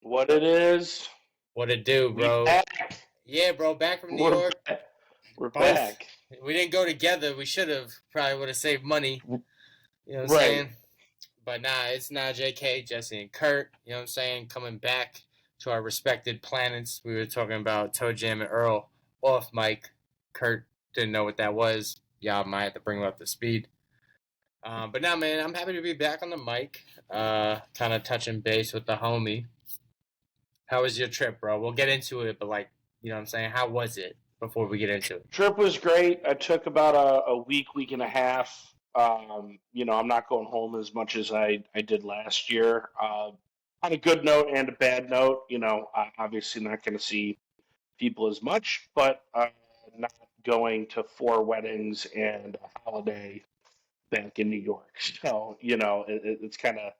What it is? What it do, We bro? back. Yeah, bro, back from New We're York. back. We're Both. back. We didn't go together. We should have. Probably would have saved money. You know what I'm Right. saying? But nah, it's not JK, Jesse, and Kurt. You know what I'm saying? Coming back to our respected planets. We were talking about Toe Jam and Earl off mic. Kurt didn't know what that was. Y'all might have to bring him up to speed. But now, man, I'm happy to be back on the mic. Kind of touching base with the homie. How was your trip, bro? We'll get into it, but like, you know what I'm saying? How was it before we get into it? Trip was great. I took about a week and a half. I'm not going home as much as I did last year. On a good note and a bad note, I'm obviously not going to see people as much, but not going to four weddings and a holiday back in New York. So, it's kind of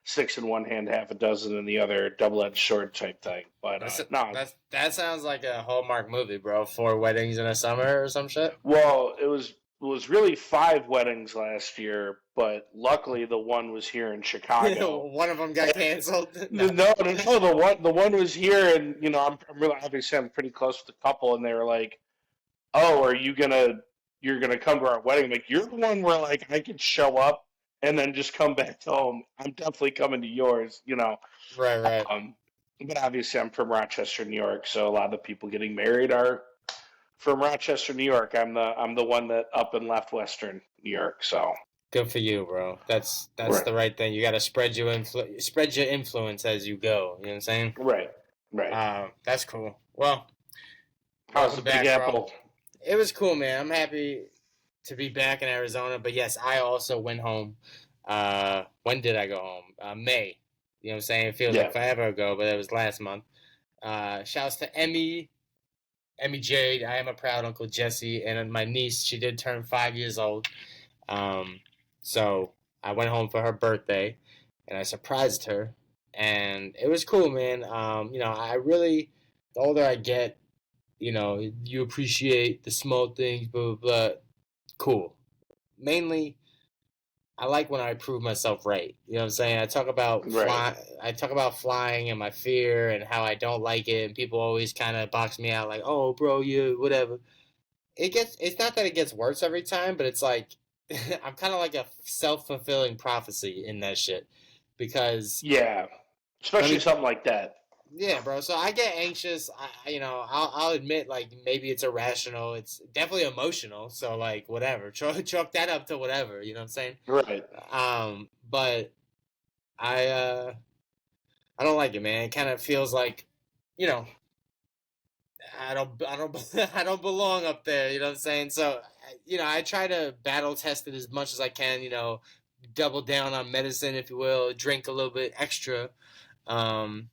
six in one hand, half a dozen in the other, double edged sword type thing. But That's no, that sounds like a Hallmark movie, bro. Four weddings in a summer or some shit. well, it was really five weddings last year, but luckily the one was here in Chicago. One of them got canceled. No, No. no, no. The one was here, and I'm really obviously I'm pretty close with the couple, and they were like, "Oh, you're gonna come to our wedding?" I'm like, you're the one where like I could show up and then just come back home. I'm definitely coming to yours. Right, right. Um, but obviously I'm from Rochester, New York, so a lot of the people getting married are from Rochester, New York. I'm the one that up and left Western New York. So Good for you, bro. That's right, the right thing. You got to spread your influence as you go. You know what I'm saying? right, right. That's cool. Well, How's the welcome Big back, bro. Apple? It was cool, man. I'm happy to be back in Arizona. But yes, I also went home. When did I go home? May. You know what I'm saying? It feels like Yeah, forever ago, but it was last month. Shouts to Emmy Jade. I am a proud Uncle Jesse, and my niece. She did turn 5 years old. Um, so I went home for her birthday, and I surprised her, and it was cool, man. I really, the older I get, you appreciate the small things, blah blah blah. Cool. Mainly, I like when I prove myself right. You know what I'm saying? right. I talk about flying and my fear and how I don't like it, and people always kind of box me out like, "Oh, bro, you whatever." It's not that it gets worse every time, but it's like I'm kind of like a self-fulfilling prophecy in that shit because Yeah, let especially me something like that. yeah, bro. So I get anxious. I'll admit like maybe it's irrational. It's definitely emotional. So like whatever, chalk that up to whatever. You know what I'm saying? Right. But I I don't like it, man. It kind of feels like you know I don't belong up there. You know what I'm saying? So I try to battle test it as much as I can. Double down on medicine, if you will, drink a little bit extra. Um,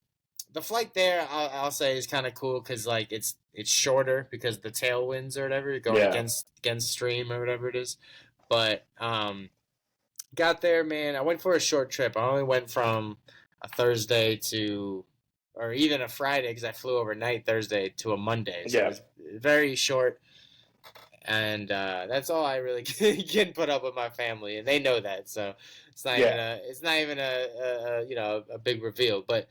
the flight there, I'll say, is kind of cool because like it's shorter because the tailwinds or whatever, you're going Yeah. against stream or whatever it is. But got there, man. I went for a short trip. I only went from a Thursday to, or even a Friday because I flew overnight Thursday to a Monday. So it Yeah. was very short, and that's all I really can put up with my family, and they know that. So Yeah. it's not even a big reveal. But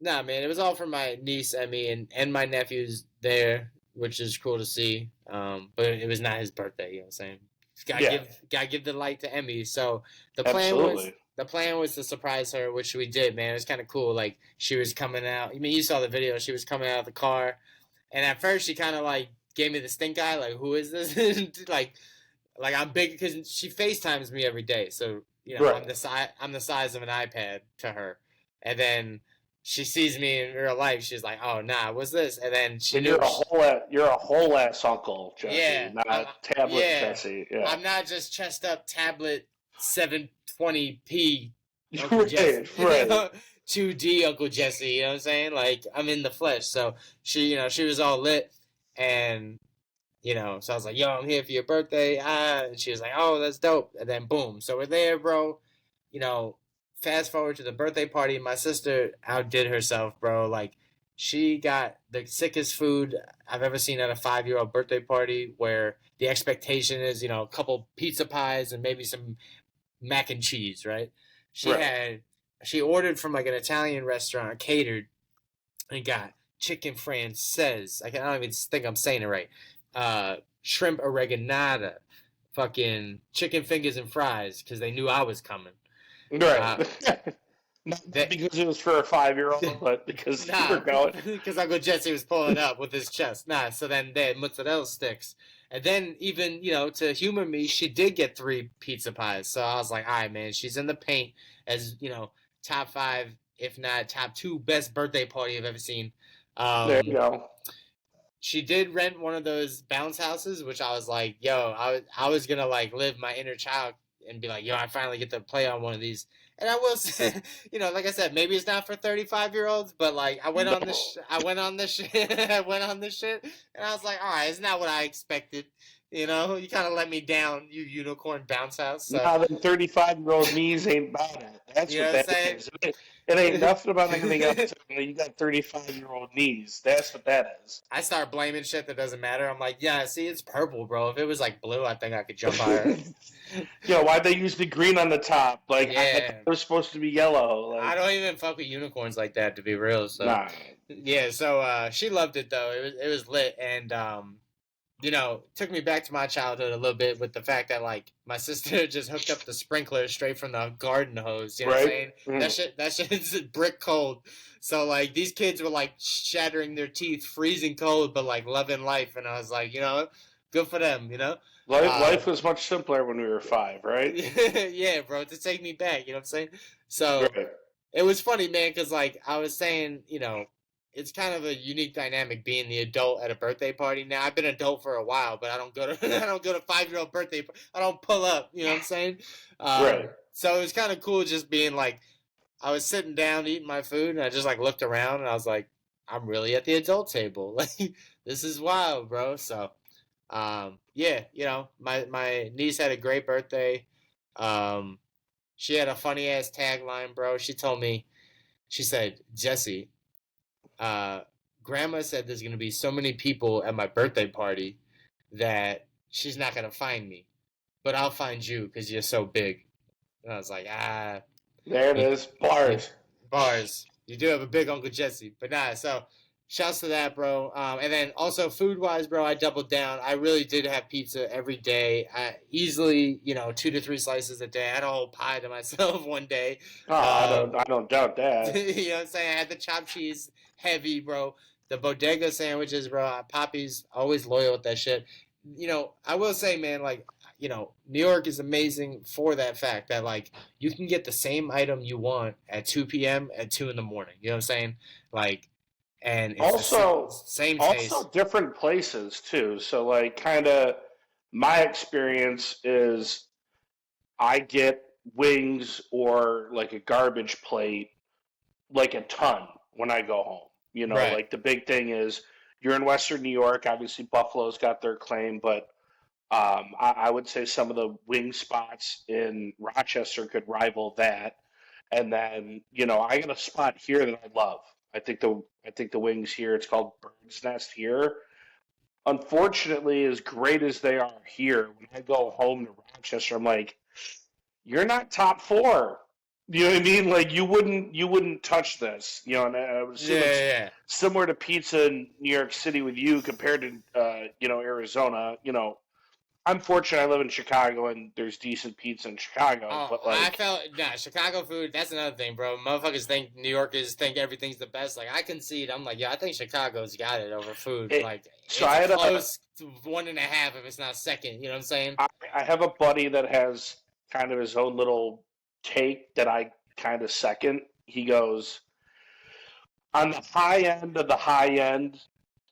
nah, man, it was all for my niece Emmy and my nephews there, which is cool to see. But it was not his birthday. You know what I'm saying? Yeah. Gotta give the light to Emmy. So Absolutely. the plan was to surprise her, which we did. Man, it was kind of cool. Like she was coming out. I mean, you saw the video. She was coming out of the car, and at first she kind of like gave me the stink eye. Like, who is this? like I'm big because she FaceTimes me every day. So Right. I'm the size of an iPad to her, and then she sees me in real life. She's like, "Oh nah, what's this?" And then she And knew, you're a whole ass uncle, Jesse, yeah, not tablet yeah. Jesse. Yeah. I'm not just chest up tablet 720p Uncle Jesse, Right. Right. 2D Uncle Jesse. You know what I'm saying? Like I'm in the flesh. So she was all lit, and so I was like, "Yo, I'm here for your birthday." And she was like, "Oh, that's dope." And then boom, so we're there, bro. You know, fast forward to the birthday party. My sister outdid herself, bro. Like she got the sickest food I've ever seen at a 5-year old birthday party, where the expectation is, a couple pizza pies and maybe some mac and cheese, right? She Right. had she ordered from like an Italian restaurant, catered, and got chicken francaise. I don't even think I'm saying it right. Shrimp oreganata, fucking chicken fingers and fries because they knew I was coming. Right. Uh, Not that because it was for a 5-year-old, but because you were nah, going. because Uncle Jesse was pulling up with his chest. Nah, so then they had mozzarella sticks. And then even, to humor me, she did get 3 pizza pies. So I was like, all right, man, she's in the paint as, top 5, if not top 2 best birthday party I've ever seen. There you Um, go. she did rent one of those bounce houses, which I was like, yo, I was gonna like live my inner child and be like, yo, I finally get to play on one of these. And I will say, like I said, maybe it's not for 35-year-olds, but like I went on this, No. I went on this shit, I went on this shit, and I was like, all right, it's not what I expected. You kind of let me down, you unicorn bounce house. So Now, them 35-year-old knees ain't about it. That's you know what what I'm that saying? is. It ain't nothing about anything else. You got 35-year-old knees. That's what that is. I start blaming shit that doesn't matter. I'm like, yeah, see, it's purple, bro. If it was like blue, I think I could jump higher. Why'd they use the green on the top? Like, I thought Yeah. it was supposed to be yellow. I Like, don't even fuck with unicorns like that, to be real. So nah. yeah, so she loved it though. It was lit, and took me back to my childhood a little bit with the fact that like my sister just hooked up the sprinkler straight from the garden hose. You know what I'm Right? saying? Mm. That shit's brick cold. So like these kids were like shattering their teeth, freezing cold, but like loving life, and I was like, good for them. Life was much simpler when we were 5, right? Yeah, bro, to take me back. You know what I'm saying? So Right. it was funny, man, because like I was saying, it's kind of a unique dynamic being the adult at a birthday party. Now I've been adult for a while, but I don't go to I don't go to 5-year-old birthday. I don't pull up. You know what I'm saying? Right. So it was kind of cool just being like I was sitting down eating my food, and I just like looked around, and I was like, I'm really at the adult table. Like this is wild, bro. So yeah, my niece had a great birthday. Um, she had a funny ass tagline, bro. She told me, she said, Jesse, uh, Grandma said there's gonna be so many people at my birthday party that she's not gonna find me, but I'll find you because you're so big. And I was like, There it you, is. you Bars. bars. You do have a big Uncle Jesse, but nah. So shouts to that, bro. And then also food wise, bro, I doubled down. I really did have pizza every day. Easily, 2 to 3 slices a day. I had a whole pie to myself one day. Oh, Um, I don't doubt that. you know what I'm saying? I had the chopped cheese heavy, bro. The bodega sandwiches, bro. Poppy's always loyal with that shit. I will say, man, like, New York is amazing for that fact that like you can get the same item you want at 2 p.m. at 2 in the morning. You know what I'm saying? Like, and it's the Also, same also taste. different places too. So like kind of my experience is I get wings or like a garbage plate like a ton when I go home. Right. Like the big thing is you're in Western New York. Obviously, Buffalo's got their claim, but I would say some of the wing spots in Rochester could rival that. And then I got a spot here that I love. I think the wings here. It's called Bird's Nest here. Unfortunately, as great as they are here, when I go home to Rochester, I'm like, you're not top 4. You know what I mean? Like you wouldn't touch this. And I would Yeah, assume yeah, it's yeah. similar to pizza in New York City with you compared to Arizona. I'm fortunate I live in Chicago and there's decent pizza in Chicago, Oh, but I like felt Chicago food. That's another thing, bro. Motherfuckers think New Yorkers think everything's the best. Like I concede. I'm like, yeah, I think Chicago's got it over food. it. Like So it's I a had a close 1.5 if it's not second. You know what I'm saying? I have a buddy that has kind of his own little take that I kind of second. He goes, on the high end of the high end,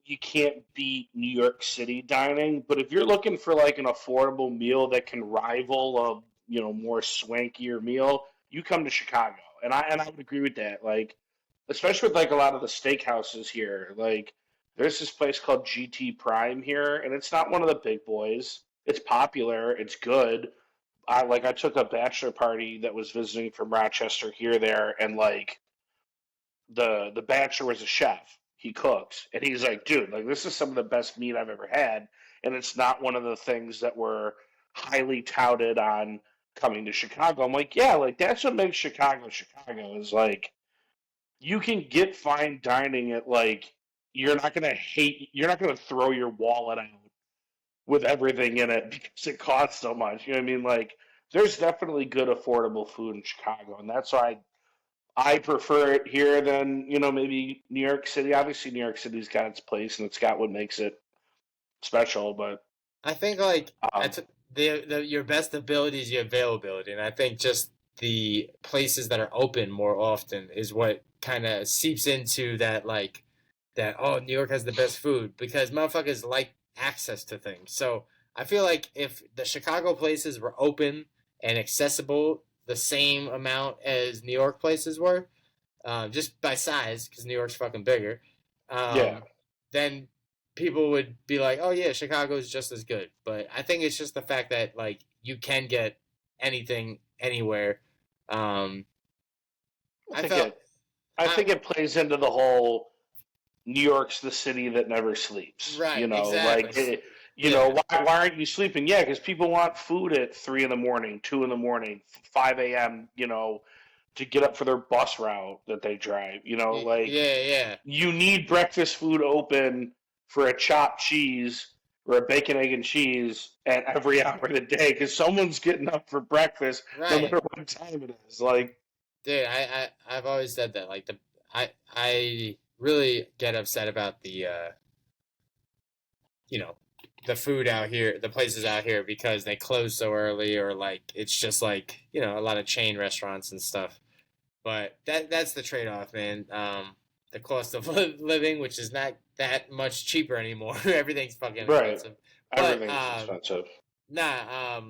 you can't beat New York City dining. But if you're looking for like an affordable meal that can rival a more swankier meal, you come to Chicago, and I would agree with that. Like, especially with like a lot of the steakhouses here, like there's this place called GT Prime here, and it's not one of the big boys. It's popular. It's good. I took a bachelor party that was visiting from Rochester here there, and like the bachelor was a chef. He cooks, and he's like, dude, like this is some of the best meat I've ever had, and it's not one of the things that were highly touted on coming to Chicago. I'm like, yeah, like that's what makes Chicago Chicago is like you can get fine dining at like you're not gonna throw your wallet out with everything in it because it costs so much. You know what I mean? Like there's definitely good affordable food in Chicago, and that's why I prefer it here than maybe New York City. Obviously, New York City's got its place and it's got what makes it special, but I think like um, that's the your best ability is your availability, and I think just the places that are open more often is what kind of seeps into that like that. Oh, New York has the best food because motherfuckers like access to things. So I feel like if the Chicago places were open and accessible the same amount as New York places were, just by size, because New York's fucking bigger, yeah, then people would be like, "Oh yeah, Chicago's just as good." But I think it's just the fact that like you can get anything anywhere. Um, I I think felt, it. I I think it plays into the whole New York's the city that never sleeps. right, exactly, yeah, Why aren't you sleeping? Yeah, because people want food at 3 in the morning, 2 in the morning, 5 a.m. To get up for their bus route that they drive. Like yeah, yeah. you need breakfast food open for a chopped cheese or a bacon, egg, and cheese at every hour of the day because someone's getting up for breakfast no Right, matter what time it is. Like, dude. I've always said that. Like I really get upset about the you know, the food out here, the places out here because they close so early or like it's just like, a lot of chain restaurants and stuff. But that's the trade-off, man. The cost of living, which is not that much cheaper anymore. Everything's fucking right, expensive. But everything's expensive. nah,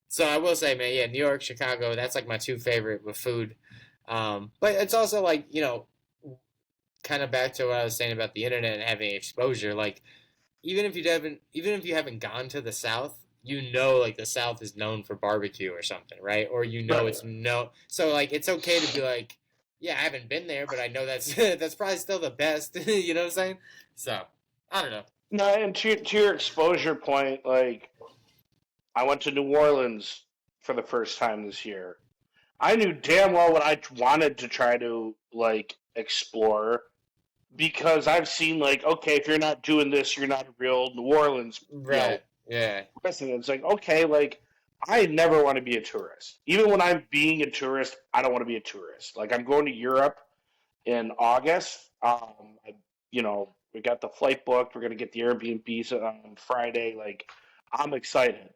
so I will say, man, yeah, New York, Chicago, that's like my two favorite with food. But it's also like, kind of back to what I was saying about the internet and having exposure. Like even if you haven't gone to the South, like the South is known for barbecue or something, right? Or Right. it's no, so like it's okay to be like, yeah, I haven't been there, but I know that's that's probably still the best. You know what I'm saying? So I don't know. No, and to your exposure point, like I went to New Orleans for the first time this year. I knew damn well what I wanted to try to like explore because I've seen like, okay, if you're not doing this, you're not a real New Orleans, Right? Yeah. resident. It's like, okay, like I never want to be a tourist. Even when I'm being a tourist, I don't want to be a tourist. Like I'm going to Europe in August. We got the flight booked. We're gonna get the Airbnbs on Friday. Like, I'm excited.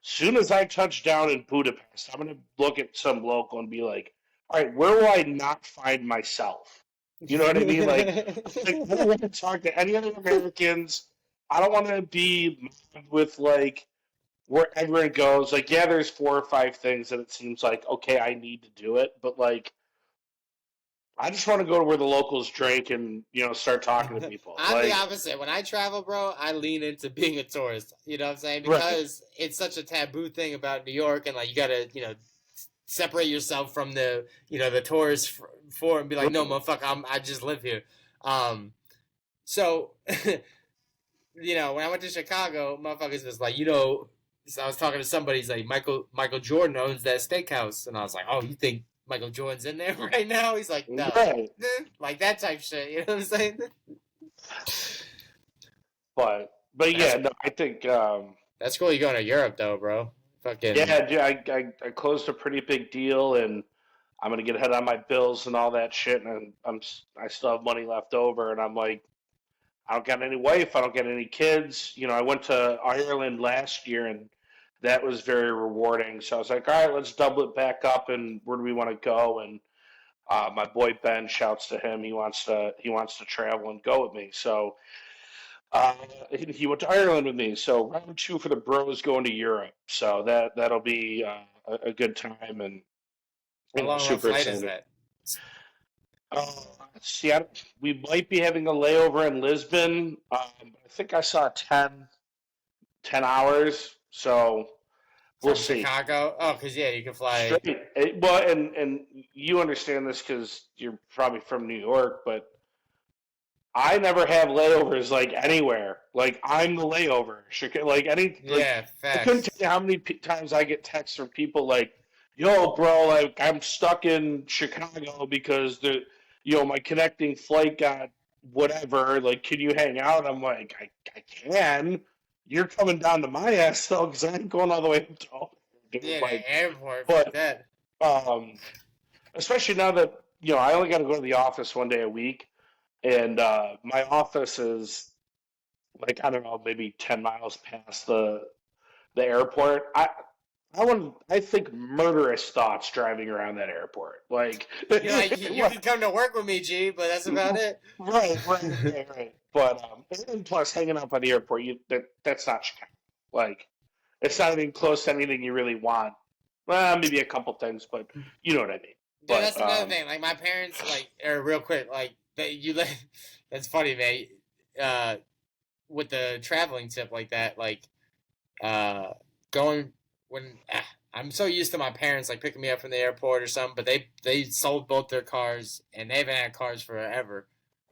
Soon as I touch down in Budapest, I'm gonna look at some local and be like, all right, where will I not find myself? You know what I mean? Like I don't want to talk to any other Americans. I don't want to be with like where everyone goes. Like, yeah, there's 4 or 5 things that it seems like okay, I need to do it, but like I just want to go to where the locals drink and start talking to people. I'm the Like, opposite. When I travel, bro, I lean into being a tourist. You know what I'm saying? right, Because it's such a taboo thing about New York, and like you gotta, separate yourself from the, the tourist for and be like, no, right. motherfucker, I just live here. Um, so, when I went to Chicago, motherfuckers was like, so I was talking to somebody. He's like, Michael Jordan owns that steakhouse, and I was like, oh, you think Michael Jordan's in there right now? He's like, no, Right. like that type shit. You know what I'm saying? But yeah, That's no, I think that's cool. You going to Europe though, bro? Fucking yeah, dude, I closed a pretty big deal and I'm gonna get ahead on my bills and all that shit, and I still have money left over, and I'm like, I don't got any wife, I don't got any kids. I went to Ireland last year and that was very rewarding. So I was like, all right, let's double it back up, and where do we want to go? And my boy Ben, shouts to him. He wants to travel and go with me. So uh, he went to Ireland with me. So round two for the bros going to Europe. So that'll be a good time, and how long of a super flight is excited. that? Uh, see, we might be having a layover in Lisbon. I think I saw 10 hours. So we'll From see. Chicago? Oh, cause yeah, you can fly. Straight. Well, and you understand this because you're probably from New York, but I never have layovers like anywhere. Like I'm the layover. Like Yeah, I couldn't facts. tell you how many times I get texts from people like, "Yo, bro, like I'm stuck in Chicago because my connecting flight got whatever. Like, can you hang out?" I'm like, I can. You're coming down to my ass though, because I ain't going all the way up to home, dude. Yeah, Like, the airport. Fuck but that. um, especially now that I only got to go to the office one day a week, and my office is like I don't know, maybe 10 miles past the airport. I think murderous thoughts driving around that airport. Like, You're like, you can come to work with me, G, but that's about it. right. But and plus, hanging out by the airport, that's not Chicago. Like, it's not even close to anything you really want. Well, maybe a couple things, but you know what I mean. Dude, But that's another thing. Like my parents, real quick, like that's funny, man. Uh, with the traveling tip like that, uh, going when I'm so used to my parents like picking me up from the airport or something, but they sold both their cars and they haven't had cars forever,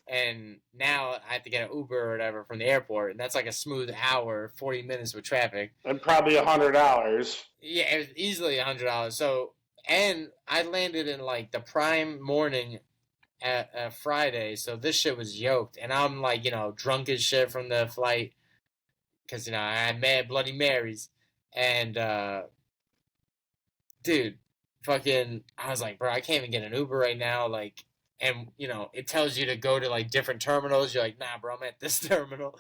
and now I have to get an Uber or whatever from the airport, and that's like a smooth hour, 40 minutes with traffic. and probably $100. Yeah, it was easily $100. So, and I landed in like the prime morning at Friday, so this shit was yoked, and I'm like, drunk as shit from the flight because I had mad Bloody Marys, and dude, fucking, I was like, bro, I can't even get an Uber right now, like, and it tells you to go to like different terminals. You're like, nah, bro, I'm at this terminal.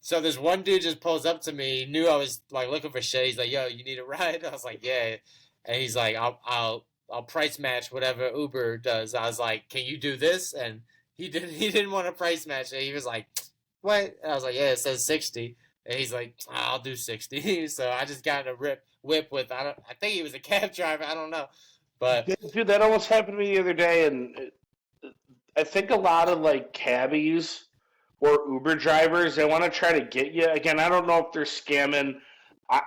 So this one dude just pulls up to me, knew I was like looking for shit. He's like, "Yo, you need a ride?" I was like, "Yeah," and he's like, "I'll price match whatever Uber does." I was like, "Can you do this?" And he didn't want to price match it. He was like, "What?" And I was like, "Yeah, it says 60." And he's like, "I'll do 60." So I just got in a whip with I think he was a cab driver. I don't know, but Dude, that almost happened to me the other day, and I think a lot of like cabbies or Uber drivers, they want to try to get you. Again, I don't know if they're scamming. I,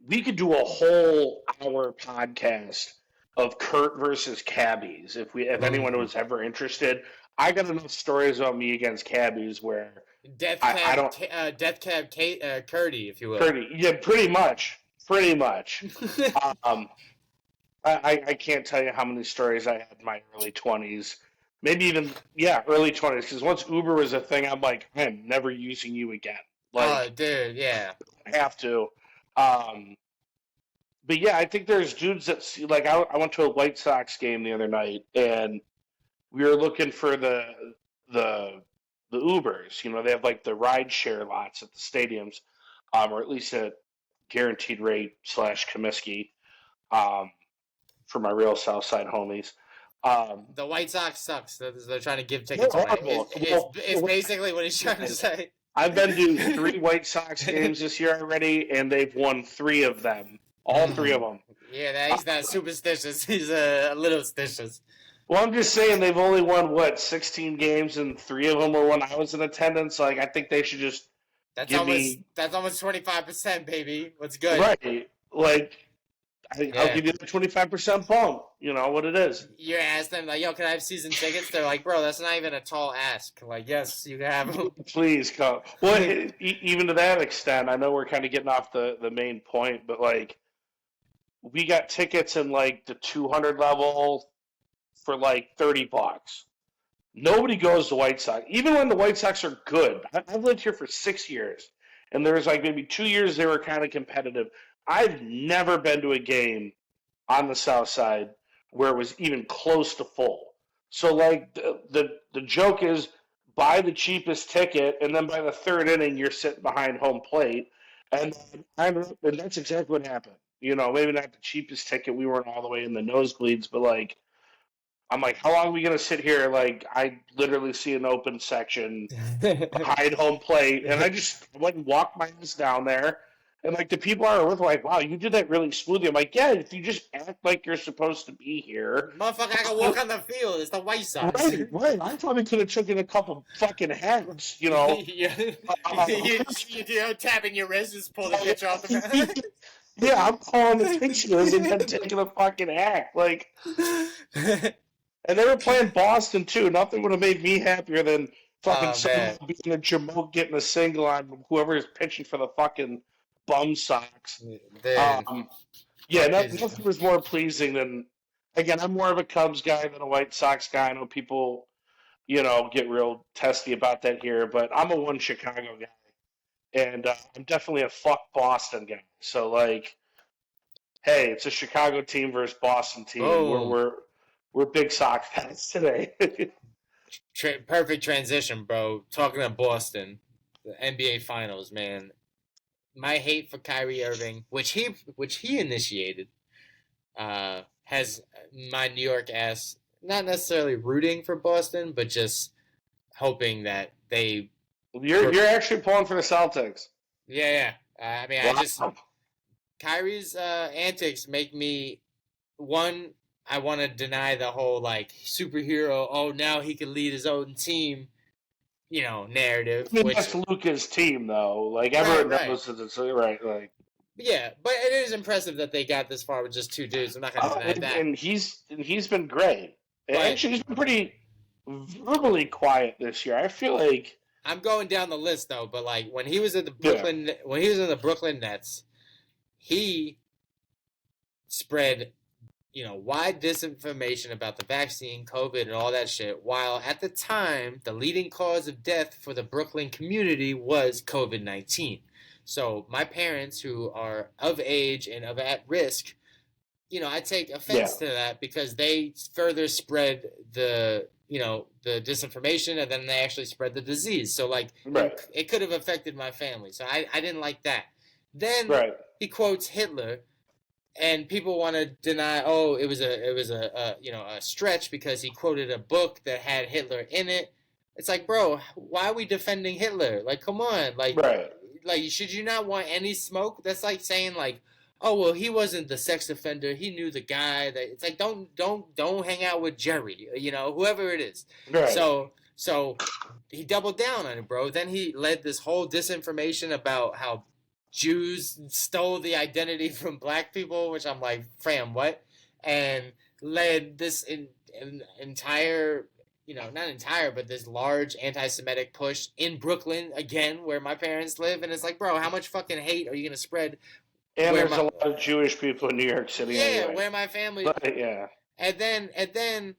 we could do a whole hour podcast of Kurt versus cabbies if anyone ooh, was ever interested. I got enough stories about me against cabbies where I don't. Death Cab Curdy, if you will. Yeah, pretty much. Um, I can't tell you how many stories I had in my early 20s, maybe even, yeah, early 20s. Because once Uber was a thing, I'm like, I'm never using you again. Oh, Like, dude, yeah. I have to. Um, but yeah, I think there's dudes that see, like, I went to a White Sox game the other night, and we were looking for the the Ubers. They have like the ride share lots at the stadiums, or at least a guaranteed rate slash Comiskey. Um, for my real South Side homies. Um, The White Sox sucks. They're trying to give they're tickets away. horrible. It's basically what he's trying to say. I've been to 3 White Sox games this year already, and they've won 3 of them. All 3 of them. Yeah, he's not superstitious. He's a little stitious. Well, I'm just saying they've only won 16 games, and 3 of them were when I was in attendance. Like, I think they should just give me 25%, baby. What's good? right. Like, I'll Yeah. give you the 25% bump. You know what it is. You ask them like, "Yo, can I have season tickets?" They're like, "Bro, that's not even a tall ask." Like, yes, you can have them. Please come. Well, even to that extent, I know we're kind of getting off the main point, but like we got tickets in like the 200 level for like $30. Nobody goes to White Sox, even when the White Sox are good. I've lived here for 6 years, and there was like maybe 2 years they were kind of competitive. I've never been to a game on the South Side where it was even close to full. So like the joke is buy the cheapest ticket, and then by the third inning you're sitting behind home plate, and and that's exactly what happened. Maybe not the cheapest ticket. We weren't all the way in the nosebleeds, but like I'm like, how long are we gonna sit here? Like I literally see an open section behind home plate, and I just went and walked my ass down there. And like the people I were with were like, wow, you did that really smoothly. I'm like, yeah, if you just act like you're supposed to be here. Motherfucker, I can walk on the field. It's the White Sox. Right. I probably could have taken a couple fucking hacks, Tapping your wrist, just pull the pitch off the Yeah, I'm calling the pictures and then taking a fucking hack. Like, and they were playing Boston too. Nothing would have made me happier than Fucking Oh man, someone being a Jamoke getting a single on whoever is pitching for the fucking bum Sox. dude, Um, yeah, fuck his. nothing was more pleasing than. Again, I'm more of a Cubs guy than a White Sox guy. I know people, get real testy about that here, but I'm a one Chicago guy, and I'm definitely a fuck Boston guy. So like, hey, it's a Chicago team versus Boston team. We're Boom. we're we're big Sox fans today. Perfect transition, bro. Talking to Boston, the NBA Finals, man. My hate for Kyrie Irving, which he initiated, has my New York ass not necessarily rooting for Boston, but just hoping that they. You're actually pulling for the Celtics. Yeah, yeah. I mean, I just Wow. Kyrie's antics make me one. I want to deny the whole like superhero. Oh, now he can lead his own team. Narrative. I mean, Which that's Luca's team, though. Like right, everyone right. knows that it's right. Like, Yeah, but it is impressive that they got this far with just two dudes. I'm not going to deny and, that. and he's been great. But Actually, he's been pretty verbally quiet this year. I feel like, I'm going down the list though. But like when he was at the yeah, Brooklyn Nets, he spread wide disinformation about the vaccine, COVID, and all that shit. While at the time, the leading cause of death for the Brooklyn community was COVID-19. So my parents, who are of age and of at risk, I take yeah, offense to that because they further spread the disinformation, and then they actually spread the disease. So like right, it could have affected my family. So I didn't like that. Then right. he quotes Hitler, and people want to deny. Oh, it was a stretch because he quoted a book that had Hitler in it. It's like, bro, why are we defending Hitler? Like, come on, Right. should you not want any smoke? That's like saying like, oh well, he wasn't the sex offender. He knew the guy. That it's like, don't hang out with Jerry. Whoever it is. Right. So he doubled down on it, bro. Then he led this whole disinformation about how Jews stole the identity from black people, which I'm like, fam, what? And led this entire, not entire, but this large anti-Semitic push in Brooklyn again, where my parents live. And it's like, bro, how much fucking hate are you gonna spread? And Where there's my a lot of Jewish people in New York City yeah, anyway. where my family, But yeah, and then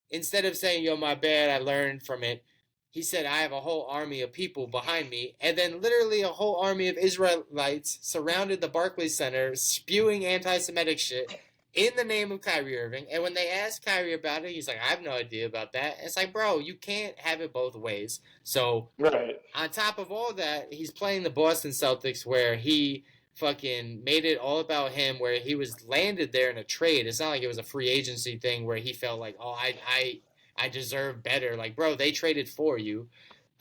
instead of saying, yo, my bad, I learned from it, he said, I have a whole army of people behind me. And then literally a whole army of Israelites surrounded the Barclays Center spewing anti Semitic shit in the name of Kyrie Irving. And when they asked Kyrie about it, he's like, I have no idea about that. And it's like, bro, you can't have it both ways. So right. on top of all that, he's playing the Boston Celtics where he fucking made it all about him, where he was landed there in a trade. It's not like it was a free agency thing where he felt like, oh, I deserve better. Like, bro, they traded for you.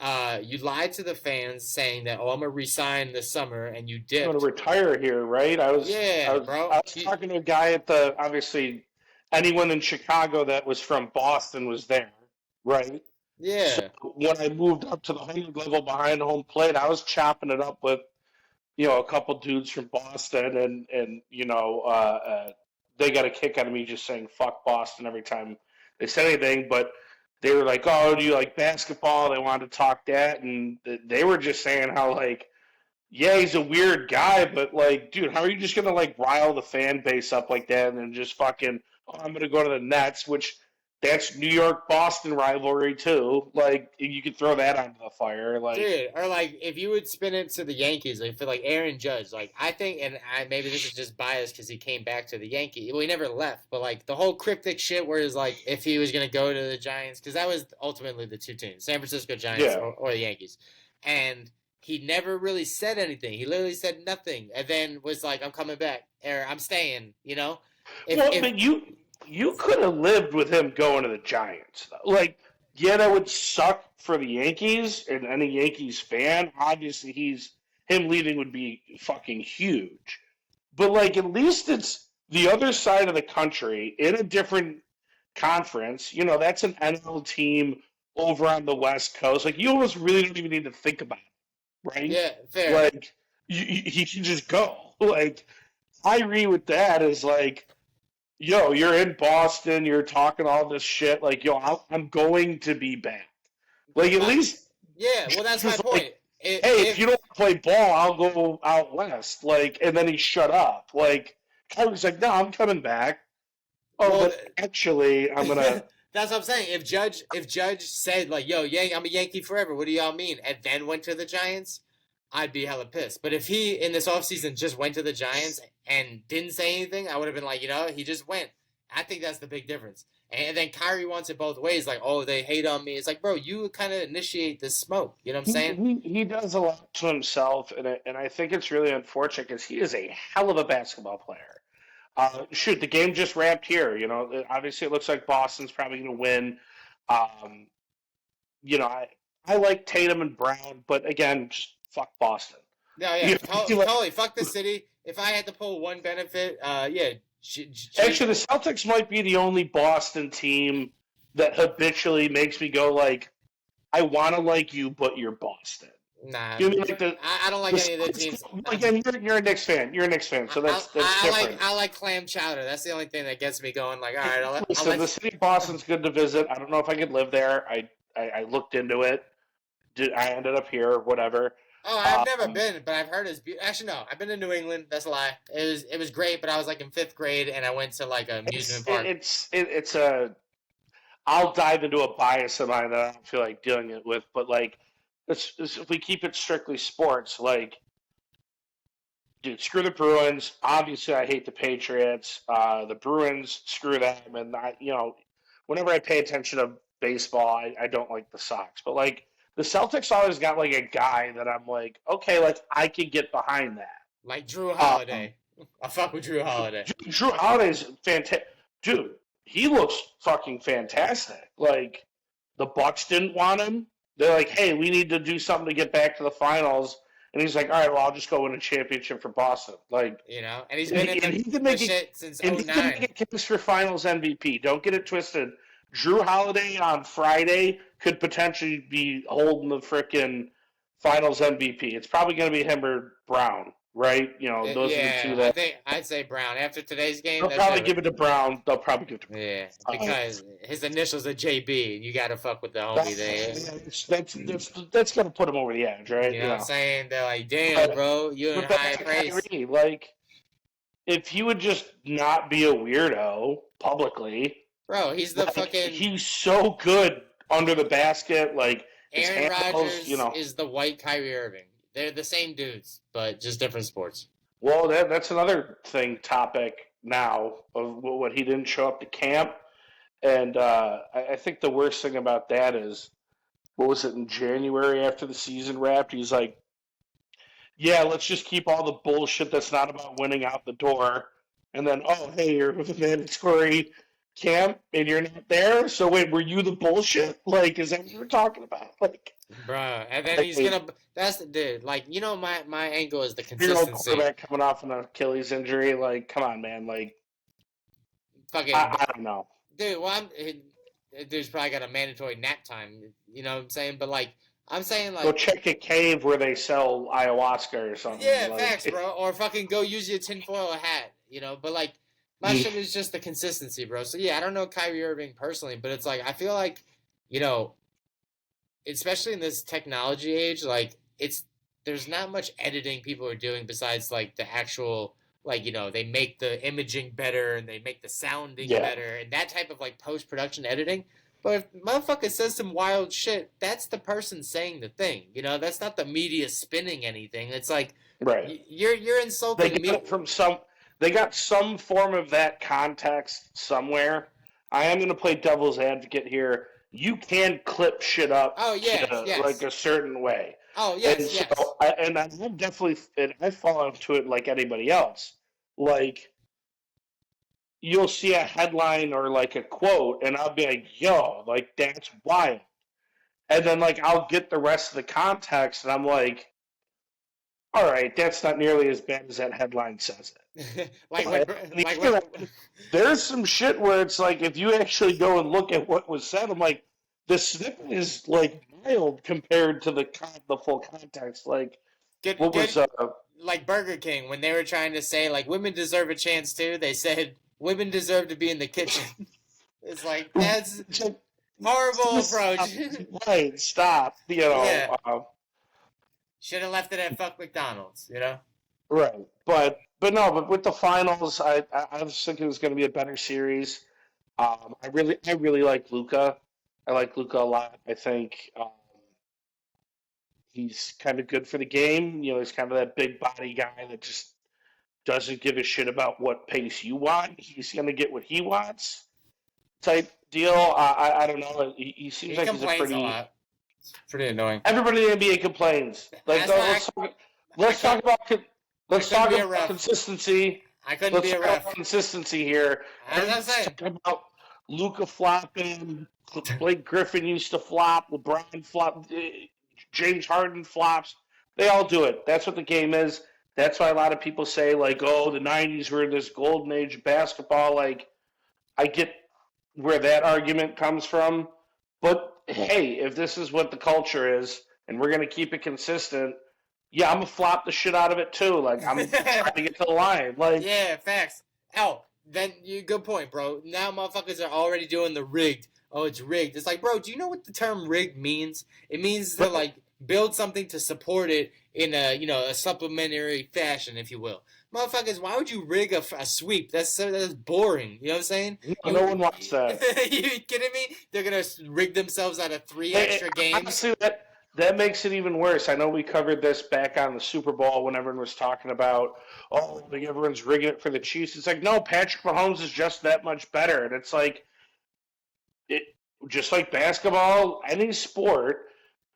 You lied to the fans saying that, oh, I'm gonna resign this summer, and you I'm gonna dipped. retire here, right? I was I Yeah, was bro. I was talking to a guy at the obviously anyone in Chicago that was from Boston was there, right? So Yeah, when I moved up to the 100 level behind home plate, I was chopping it up with a couple dudes from Boston, and they got a kick out of me just saying "fuck Boston" every time they said anything. But they were like, "Oh, do you like basketball?" They wanted to talk that, and they were just saying how like, yeah, he's a weird guy, but like, dude, how are you just gonna like rile the fan base up like that and then just fucking, oh, I'm gonna go to the Nets, which that's New York Boston rivalry too. Like, you could throw that onto the fire, like, dude. Or like, if you would spin it to the Yankees, like for like Aaron Judge, like I think, and maybe this is just biased because he came back to the Yankees. Well, he never left, but like the whole cryptic shit, where it's like if he was gonna go to the Giants, because that was ultimately the two teams, San Francisco Giants yeah. or the Yankees, and he never really said anything. He literally said nothing, and then was like, "I'm coming back," or "I'm staying." Well, If but you could have lived with him going to the Giants, though. Like, yeah, that would suck for the Yankees and any Yankees fan. Obviously, him leaving would be fucking huge. But like, at least it's the other side of the country in a different conference. That's an NL team over on the West Coast. Like, you almost really don't even need to think about it, right? yeah, fair. Like, he should just go. Like, Kyrie with that is like, yo, you're in Boston, you're talking all this shit. Like, yo, I'm going to be back. Like, at least, Yeah, well, that's my just point. like, hey, if you don't play ball, I'll go out west. Like, and then he shut up. Like, Kyrie's like, no, I'm coming back. Oh, well, but actually, I'm gonna. that's what I'm saying. If Judge said like, "Yo, I'm a Yankee forever," what do y'all mean? And then went to the Giants, I'd be hella pissed. But if he in this offseason just went to the Giants and didn't say anything, I would have been like, he just went. I think that's the big difference. And then Kyrie wants it both ways, like, oh, they hate on me. It's like, bro, you kind of initiate this smoke. You know what I'm saying? He does a lot to himself, and I think it's really unfortunate because he is a hell of a basketball player. Shoot, the game just wrapped here. Obviously it looks like Boston's probably going to win. Um, I like Tatum and Brown, but again, just fuck Boston. No, yeah, totally. Fuck the city. If I had to pull one benefit, yeah. Actually, the Celtics might be the only Boston team that habitually makes me go like, I want to like you, but you're Boston. Nah, You mean like I don't like any of the teams. Again, you're a Knicks fan. You're a Knicks fan, so that's different. I like clam chowder. That's the only thing that gets me going. Like, all right, Listen, the city of Boston's good to visit. I don't know if I could live there. I looked into it. I ended up here, whatever. Oh, I've never been, but I've heard it's beautiful. Actually, no, I've been to New England. That's a lie. It was great, but I was like in 5th grade, and I went to like an amusement park. It's a. I'll dive into a bias of mine that I don't feel like dealing it with, but like, if we keep it strictly sports, like, dude, screw the Bruins. Obviously, I hate the Patriots. The Bruins, screw them, and whenever I pay attention to baseball, I don't like the Sox, but like. The Celtics always got like a guy that I'm like, okay, like I could get behind that. Like Drew Holiday. I fuck with Drew Holiday. Drew Holiday's fantastic. Dude, he looks fucking fantastic. Like, the Bucks didn't want him. They're like, hey, we need to do something to get back to the finals. And he's like, all right, well, I'll just go win a championship for Boston. Like, and he's been in the shit since 2009. And he can make a case for finals MVP. Don't get it twisted. Drew Holiday on Friday could potentially be holding the frickin' finals MVP. It's probably going to be him or Brown, right? Those are the two that. I'd say Brown. After today's game, they'll probably give it to Brown. They'll probably give it to Brown. Yeah, because his initials are JB. You got to fuck with the homie there. That's going to put him over the edge, right? You know what I'm saying? They're like, damn, bro, you're in high praise. Kyrie, like, if he would just not be a weirdo publicly. Bro, he's the fucking. He's so good under the basket. Like, Aaron Rodgers is the white Kyrie Irving. They're the same dudes, but just different sports. Well, that's another topic now of what he didn't show up to camp. And I think the worst thing about that is, what was it, in January after the season wrapped? He's like, yeah, let's just keep all the bullshit that's not about winning out the door. And then, oh, hey, you're with a mandatory camp and you're not there, so wait, were you the bullshit? Like, is that what we're talking about? Like, bruh, and then he's gonna. That's the dude. Like, my angle is the consistency. Quarterback coming off an Achilles injury. Like, come on, man. Like, fucking. I don't know, dude. Well, dude's probably got a mandatory nap time. You know what I'm saying? But like, I'm saying like, go check a cave where they sell ayahuasca or something. Yeah, like, facts, bro. Or fucking go use your tinfoil hat. But like. My shit is just the consistency, bro. So, yeah, I don't know Kyrie Irving personally, but it's like, I feel like, especially in this technology age, like, there's not much editing people are doing besides, like, the actual, like, they make the imaging better and they make the sounding better and that type of, like, post-production editing. But if motherfucker says some wild shit, that's the person saying the thing. That's not the media spinning anything. It's like, right. You're insulting me. They get it from They got some form of that context somewhere. I am going to play devil's advocate here. You can clip shit up like a certain way. Oh, yes, and yes. So, I'm definitely, and I fall into it like anybody else. Like, you'll see a headline or like a quote, and I'll be like, yo, like, that's wild. And then, like, I'll get the rest of the context, and I'm like, all right, that's not nearly as bad as that headline says it. There's some shit where it's like, if you actually go and look at what was said, I'm like, the snippet is like mild compared to the full context. Like, like Burger King when they were trying to say like women deserve a chance too. They said women deserve to be in the kitchen. It's like Horrible Stop. approach. Right, stop. Yeah. Should have left it at fuck McDonald's, you know? Right. But with the finals, I was thinking it was going to be a better series. I really like Luca. I like Luca a lot. I think he's kind of good for the game. He's kind of that big body guy that just doesn't give a shit about what pace you want. He's going to get what he wants type deal. I don't know. He seems He like he's a complains a pretty. lot. It's pretty annoying. Everybody in the NBA complains. Like, That's let's why talk about let's couldn't talk be a about ref. consistency. I couldn't Let's be a talk about ref. consistency here. As I'm Everyone's saying. talking about Luca flopping. Blake Griffin used to flop. LeBron flop. James Harden flops. They all do it. That's what the game is. That's why a lot of people say, like, oh, the 90s were this golden age of basketball. Like, I get where that argument comes from. But, hey, if this is what the culture is and we're going to keep it consistent, yeah, I'm going to flop the shit out of it, too. Like, I'm trying to get to the line. Like, Yeah, facts. Oh, then good point, bro. Now motherfuckers are already doing the rigged. Oh, it's rigged. It's like, bro, do you know what the term rigged means? It means to like build something to support it in a supplementary fashion, if you will. Motherfuckers, why would you rig a sweep? That's boring. You know what I'm saying? no one wants that. You kidding me? They're gonna rig themselves out of 3 Hey, extra games. honestly, that makes it even worse. I know we covered this back on the Super Bowl when everyone was talking about, oh, like everyone's rigging it for the Chiefs. It's like, no, Patrick Mahomes is just that much better. And it's like, just like basketball, any sport,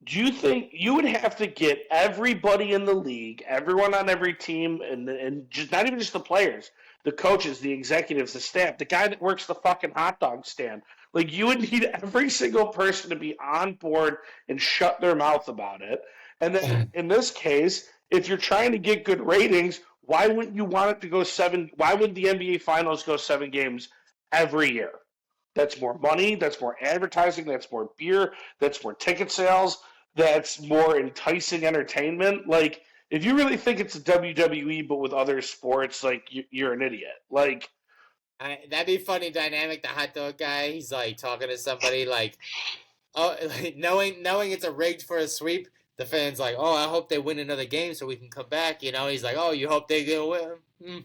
do you think you would have to get everybody in the league, everyone on every team, and just not even just the players, the coaches, the executives, the staff, the guy that works the fucking hot dog stand? Like, you would need every single person to be on board and shut their mouth about it. And then in this case, if you're trying to get good ratings, why wouldn't you want it to go seven? Why would the NBA Finals go 7 games every year? That's more money. That's more advertising. That's more beer. That's more ticket sales. That's more enticing entertainment. Like, if you really think it's a WWE but with other sports, like, you're an idiot. Like, That'd be funny dynamic. The hot dog guy, he's like talking to somebody like, oh, like, knowing it's a rigged for a sweep. The fans like, oh, I hope they win another game so we can come back. You know, he's like, oh, you hope they get win.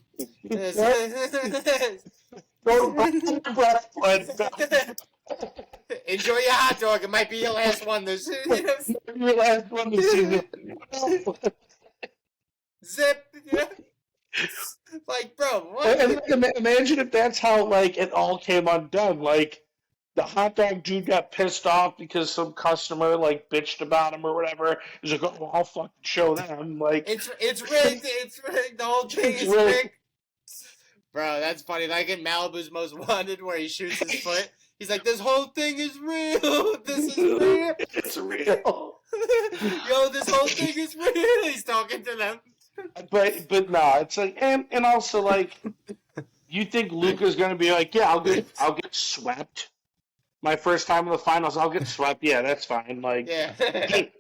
Enjoy your hot dog. It might be your last one this your last one this season. Zip. Yeah. Like, bro, what? And imagine if that's how, like, it all came undone. Like, the hot dog dude got pissed off because some customer, like, bitched about him or whatever. He's like, oh, I'll fucking show them. Like, it's rigged. It's rigged. The whole thing is rigged. Bro, that's funny. Like in Malibu's Most Wanted, where he shoots his foot. He's like, this whole thing is real. This is real. It's real. Yo, this whole thing is real. He's talking to them. But no, it's like, and also, like, you think Luka's gonna be like, yeah, I'll get swept. My first time in the finals, I'll get swept. Yeah, that's fine. Like, yeah.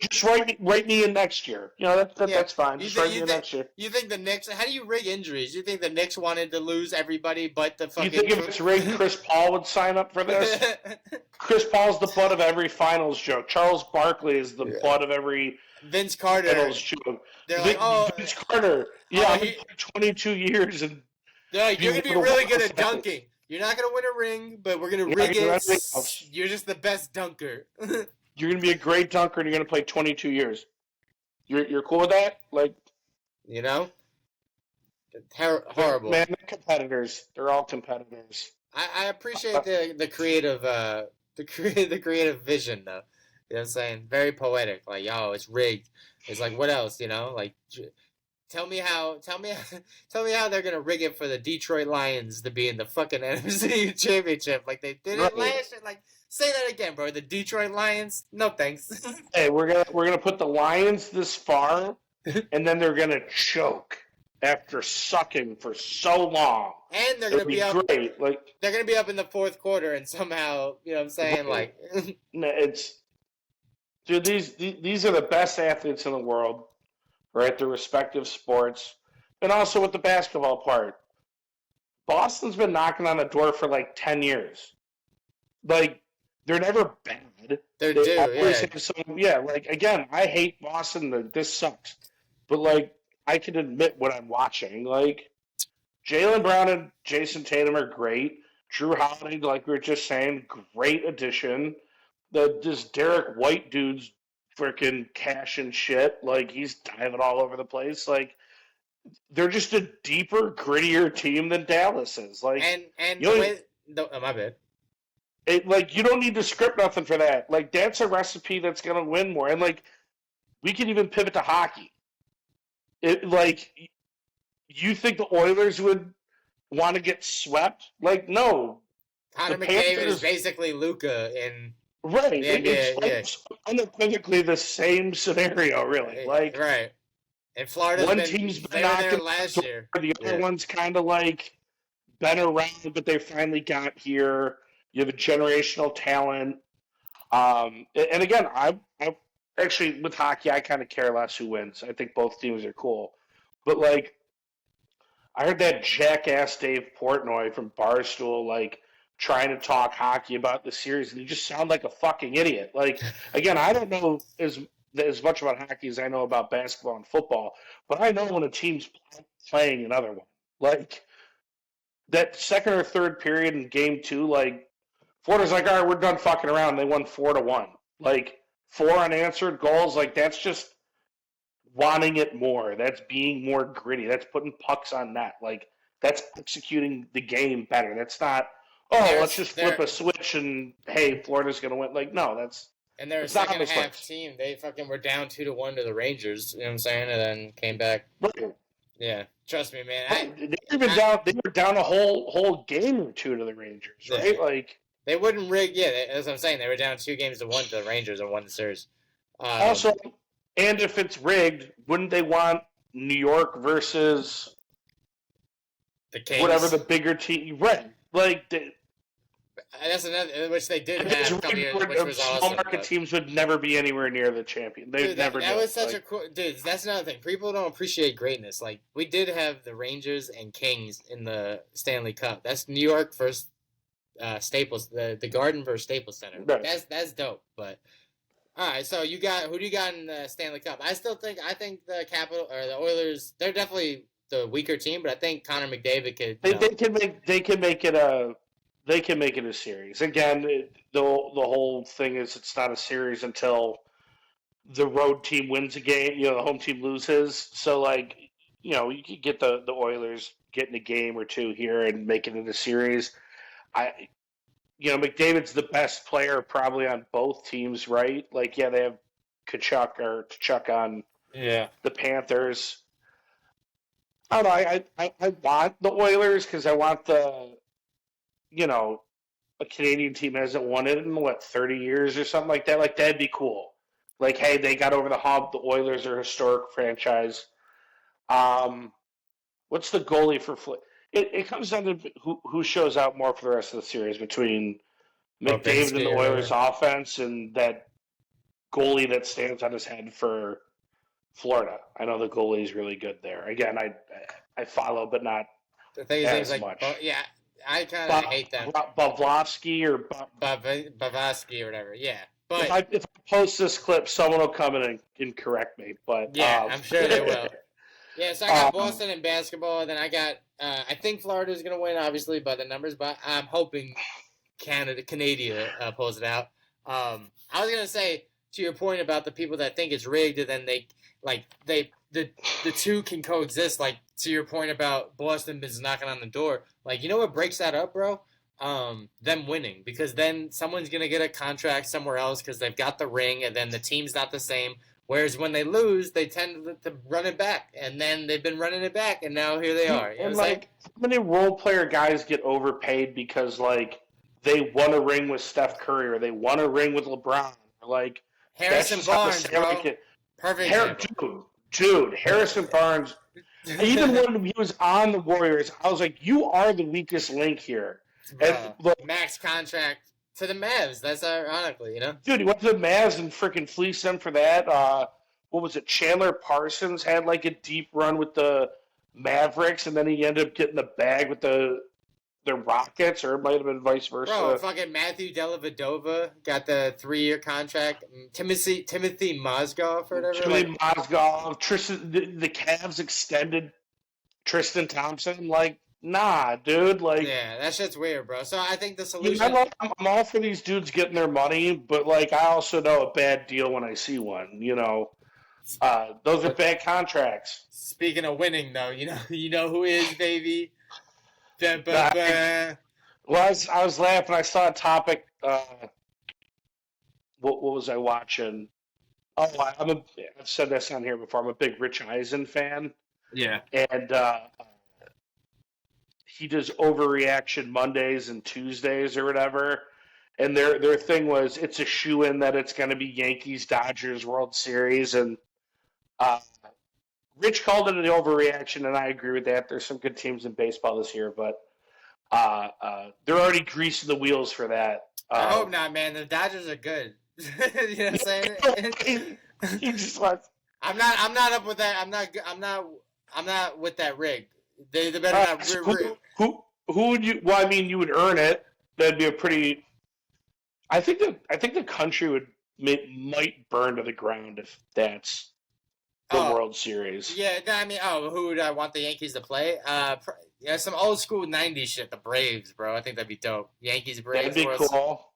just write me in next year. You know, that's fine. Just write me in next year. You think the Knicks? How do you rig injuries? You think the Knicks wanted to lose everybody but the fucking? You think if it's rigged, Chris Paul would sign up for this? Chris Paul's the butt of every finals joke. Charles Barkley is the butt of every Vince Carter finals joke. They're like, oh, Vince Carter. Yeah, I'm 22 years and. They're like, you're gonna be really good at dunking. You're not going to win a ring, but we're going to rig it. You're just the best dunker. You're going to be a great dunker, and you're going to play 22 years. You're cool with that? Like, you know? Horrible. Man, they're competitors. They're all competitors. I appreciate the creative vision, though. You know what I'm saying? Very poetic. Like, yo, it's rigged. It's like, what else, you know? Like... Tell me how they're gonna rig it for the Detroit Lions to be in the fucking NFC Championship like they did it last year. Like, say that again, bro. The Detroit Lions? No thanks. Hey, we're gonna put the Lions this far, and then they're gonna choke after sucking for so long. And they're gonna be up. Great. Like, they're gonna be up in the fourth quarter, and somehow, you know what I'm saying? Like, dude, these are the best athletes in the world. Right, their respective sports, and also with the basketball part. Boston's been knocking on the door for like 10 years. Like, they're never bad. They're They due, always yeah. have some. Yeah, like again, I hate Boston. This sucks, but like I can admit what I'm watching. Like Jalen Brown and Jason Tatum are great. Drew Holiday, like we were just saying, great addition. This Derek White dude's freaking cash and shit. Like he's diving all over the place. Like they're just a deeper, grittier team than Dallas is. Like And you the only, way, oh, my bad. like you don't need to script nothing for that. Like that's a recipe that's gonna win more. And like we can even pivot to hockey. Like you think the Oilers would want to get swept? Like no, the Connor McDavid is Panthers. basically Luca in Right, the NBA, yeah. it's unequivocally the same scenario. Really, like Right. And Florida's one been, team's been they were there knocking last on the year. door, the other Yeah. one's kind of like been around, but they finally got here. You have a generational talent. And again, I actually with hockey, I kind of care less who wins. I think both teams are cool, but like I heard that jackass Dave Portnoy from Barstool like trying to talk hockey about the series, and he just sounded like a fucking idiot. Like again, I don't know as much about hockey as I know about basketball and football, but I know when a team's playing another one. Like that second or third period in game two, like Florida's like, all right, we're done fucking around. They won 4-1. Like four unanswered goals. Like that's just wanting it more. That's being more gritty. That's putting pucks on net. Like that's executing the game better. That's not, oh, let's just flip a switch and hey, Florida's gonna win. Like no, and they're a it's not how second this half works. team. They fucking were down 2-1 to the Rangers. You know what I'm saying? And then came back. Right. Yeah, trust me, man. They were down a whole game or two to the Rangers, right? Yeah. Like they wouldn't rig. Yeah, that's what I'm saying. They were down 2-1 to the Rangers and won the series. Also, and if it's rigged, wouldn't they want New York versus the Kings, whatever the bigger team? Right. Like that's another, which they did have a couple years, which was small awesome. market teams would never be anywhere near the champion. They'd Dude, never. that was such like, a cool. Dude, that's another thing. People don't appreciate greatness. Like we did have the Rangers and Kings in the Stanley Cup. That's New York versus Staples, the Garden versus Staples Center. Right. That's dope. But all right, so who do you got in the Stanley Cup? I think the Capital or the Oilers. They're definitely the weaker team, but I think Connor McDavid could. They can make it a series. Again, the whole thing is it's not a series until the road team wins a game. The home team loses. So like you could get the Oilers getting a game or two here and make it in a series. McDavid's the best player probably on both teams, right? Like, yeah, they have Tkachuk on the Panthers. I don't know. I want the Oilers because I want a Canadian team hasn't won it in 30 years or something like that. Like that'd be cool. Like, hey, they got over the hump. The Oilers are a historic franchise. What's the goalie for? It comes down to who shows out more for the rest of the series between McDavid and the Oilers offense and that goalie that stands on his head for Florida. I know the goalie is really good there. Again, I follow, but not the thing as is, much. Yeah, I kind of hate that. Bavlovsky or Bavasky or whatever. Yeah, but if I post this clip, someone will come in and correct me. But yeah, I'm sure they will. Yeah, so I got Boston in basketball, and then I got I think Florida's gonna win, obviously by the numbers, but I'm hoping Canada pulls it out. I was gonna say to your point about the people that think it's rigged, and then the two can coexist. Like to your point about Boston is knocking on the door. Like you know what breaks that up, bro? Them winning, because then someone's gonna get a contract somewhere else because they've got the ring, and then the team's not the same. Whereas when they lose, they tend to run it back, and then they've been running it back, and now here they are. You know and like, how many role player guys get overpaid because like they won a ring with Steph Curry or they won a ring with LeBron? Or, like Harrison Barnes, bro. Perfect example. Dude, Harrison Barnes. Even when he was on the Warriors, I was like, "You are the weakest link here." And look, max contract to the Mavs. That's ironically, Dude, he went to the Mavs and freaking fleeced them for that. What was it? Chandler Parsons had like a deep run with the Mavericks, and then he ended up getting the bag with the the Rockets, or it might have been vice Bro, versa. fucking Matthew Dellavedova got the 3-year contract. Timothy Mozgov or whatever. Like, Timothy Mozgov, Tristan, the Cavs extended Tristan Thompson. Like, nah, dude. Like, yeah, that shit's weird, bro. So I think the you know, solution. I'm all for these dudes getting their money, but like, I also know a bad deal when I see one. Those are But bad contracts. speaking of winning, though, you know who is, baby. Ba, ba, Nah, ba. well, I was laughing. I saw a topic. What was I watching? Oh, I've said this on here before. I'm a big Rich Eisen fan, Yeah. and he does overreaction Mondays and Tuesdays or whatever. And their thing was it's a shoe in that it's going to be Yankees Dodgers World Series, and uh, Rich called it an overreaction, and I agree with that. There's some good teams in baseball this year, but they're already greasing the wheels for that. I hope not, man. The Dodgers are good. You know what I'm saying? He just like, I'm not up with that. I'm not with that rig. They better not. who would you? Well, I mean, you would earn it. That'd be a pretty. I think the country might burn to the ground if that's the World Series. Yeah, I mean, who would I want the Yankees to play? Yeah, some old school '90s shit. The Braves, bro. I think that'd be dope. Yankees, Braves. That'd be cool.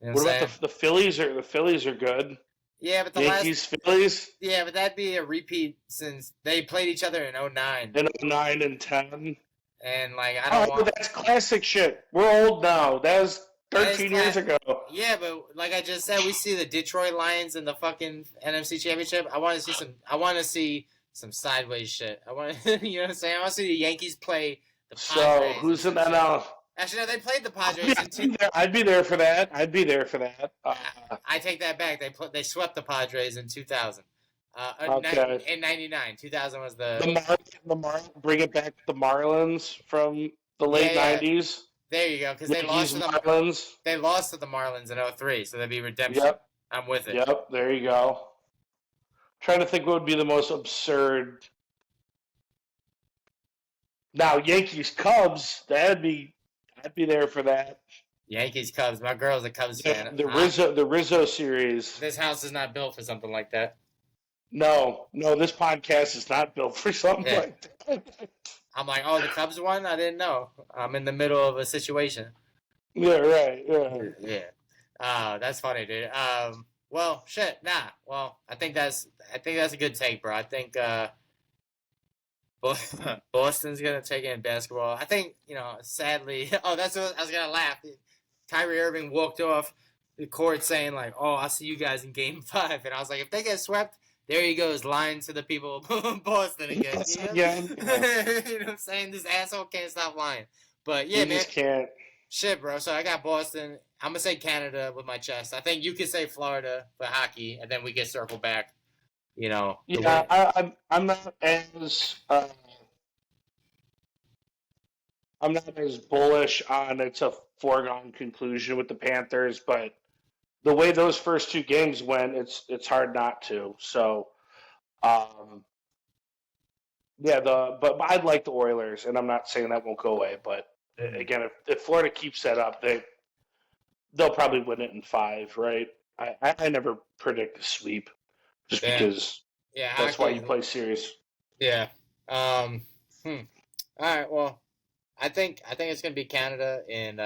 You know what about the Phillies? The Phillies are good. Yeah, but Phillies. Yeah, but that'd be a repeat since they played each other in 09. In 09 and 10. And like I don't want. That's classic shit. We're old now. That was 13 years ago. Yeah, but like I just said, we see the Detroit Lions in the fucking NFC Championship. I want to see some sideways shit. I want to, you know what I'm saying? I want to see the Yankees play the Padres. So who's in that now? Actually, no, they played the Padres. I'd be there for that. I take that back. They swept the Padres in 2000. Okay. In 99. 2000 was bring it back to the Marlins from the late 90s. There you go, because they lost to the Marlins. They lost to the Marlins in 03, so that'd be redemption. Yep. I'm with it. Yep, there you go. Trying to think what would be the most absurd. Now, Yankees Cubs, I'd be there for that. Yankees Cubs. My girl's a Cubs fan. The Rizzo series. This house is not built for something like that. No, this podcast is not built for something like that. I'm like, oh, the Cubs won? I didn't know. I'm in the middle of a situation. Yeah, right. Yeah. Yeah. That's funny, dude. Well, shit. Nah. Well, I think that's a good take, bro. I think Boston's gonna take it in basketball. I think, sadly. Oh, that's what I was gonna laugh. Kyrie Irving walked off the court saying like, "Oh, I'll see you guys in Game 5," and I was like, if they get swept. There he goes, lying to the people of Boston again. Yeah. You know what I'm saying? This asshole can't stop lying. But yeah, man. Just can't. Shit, bro. So I got Boston. I'm gonna say Canada with my chest. I think you could say Florida for hockey, and then we get circle back. Yeah, I'm not as bullish on it's a foregone conclusion with the Panthers, but the way those first two games went, it's hard not to. So, but I'd like the Oilers, and I'm not saying that won't go away. But again, if Florida keeps that up, they'll probably win it in 5, right? I never predict a sweep, just because that's why you play series. Yeah. All right. Well, I think it's gonna be Canada in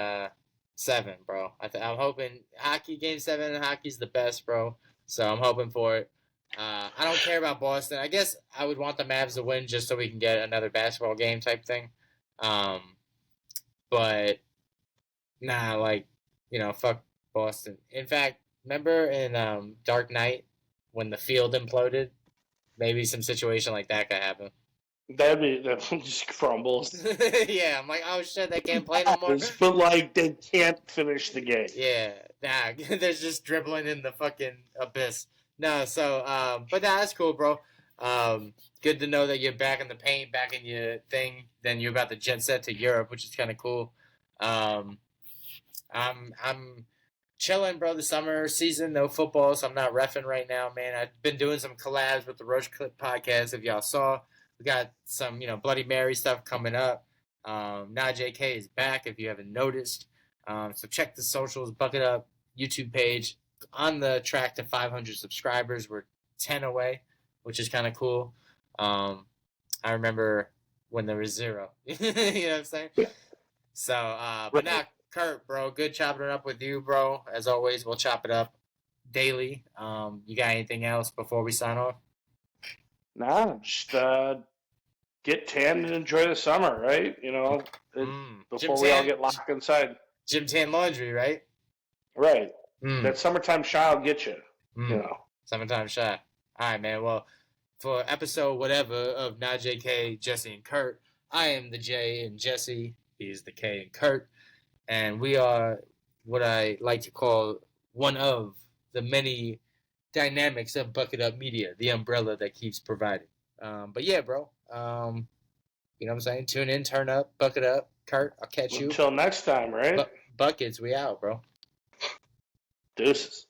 7, bro. I'm hoping hockey Game 7 and hockey's the best, bro. So I'm hoping for it. I don't care about Boston. I guess I would want the Mavs to win just so we can get another basketball game type thing. But nah, fuck Boston. In fact, remember in Dark Knight when the field imploded? Maybe some situation like that could happen. That just crumbles. Yeah, I'm like, oh shit, they can't play no more. But they can't finish the game. Yeah, nah, they're just dribbling in the fucking abyss. No, so but that's cool, bro. Good to know that you're back in the paint, back in your thing. Then you're about to jet set to Europe, which is kind of cool. I'm chilling, bro. The summer season, no football, so I'm not reffing right now, man. I've been doing some collabs with the Roach Clip podcast. If y'all saw. We got some, Bloody Mary stuff coming up. Now JK is back if you haven't noticed. So check the socials, Bucket Up YouTube page. On the track to 500 subscribers. We're 10 away, which is kind of cool. I remember when there was 0. You know what I'm saying? So, but now, Kurt, bro, good chopping it up with you, bro. As always, we'll chop it up daily. You got anything else before we sign off? Nah, just get tanned and enjoy the summer, right? Before we all get locked inside. Gym tan laundry, right? Right. That summertime shy will get you. Summertime shy. All right, man. Well, for episode whatever of Now JK, Jesse, and Kurt, I am the J and Jesse. He's the K and Kurt. And we are what I like to call one of the many dynamics of Bucket Up Media, the umbrella that keeps providing. But yeah, bro. You know what I'm saying? Tune in, turn up, bucket up. Kurt, I'll catch you. Until next time, right? Buckets, we out, bro. Deuces.